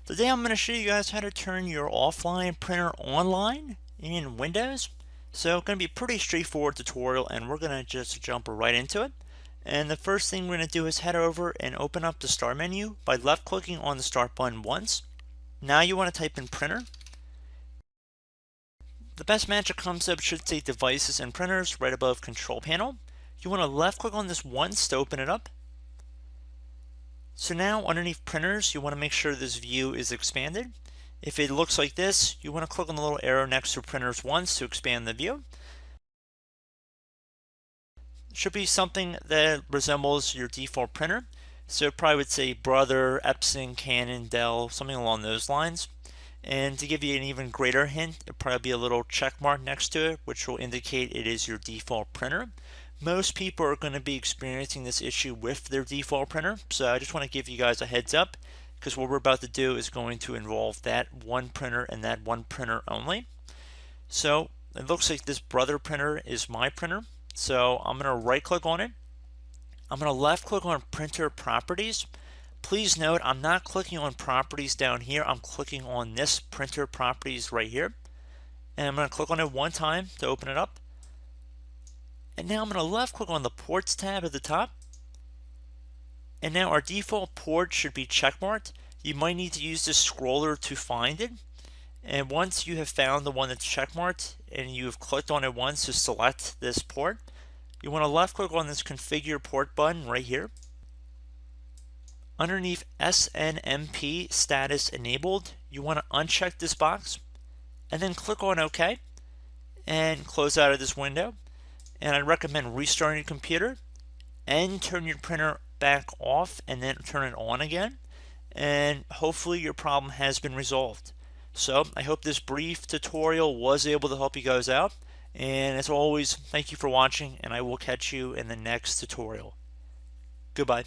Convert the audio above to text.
Today I'm going to show you guys how to turn your offline printer online in Windows. So it's going to be a pretty straightforward tutorial and we're going to just jump right into it. And the first thing we're going to do is head over and open up the Start menu by left clicking on the Start button once. Now you want to type in Printer. The best match that comes up should say Devices and Printers right above Control Panel. You want to left click on this once to open it up. So now underneath printers, you want to make sure this view is expanded. If it looks like this, you want to click on the little arrow next to printers once to expand the view. It should be something that resembles your default printer. So it probably would say Brother, Epson, Canon, Dell, something along those lines. And to give you an even greater hint, it'll probably be a little check mark next to it, which will indicate it is your default printer. Most people are going to be experiencing this issue with their default printer, so I just want to give you guys a heads up because what we're about to do is going to involve that one printer and that one printer only. So it looks like this Brother printer is my printer, so I'm going to right click on it. I'm going to left click on Printer Properties. Please note I'm not clicking on Properties down here, I'm clicking on this Printer Properties right here, and I'm going to click on it one time to open it up. And now I'm going to left click on the Ports tab at the top. And now our default port should be checkmarked. You might need to use this scroller to find it. And once you have found the one that's checkmarked and you've clicked on it once to select this port, you want to left click on this Configure Port button right here. Underneath SNMP Status Enabled, you want to uncheck this box and then click on OK and close out of this window. And I recommend restarting your computer and turn your printer back off and then turn it on again, and hopefully your problem has been resolved. So I hope this brief tutorial was able to help you guys out, and as always, thank you for watching, and I will catch you in the next tutorial. Goodbye.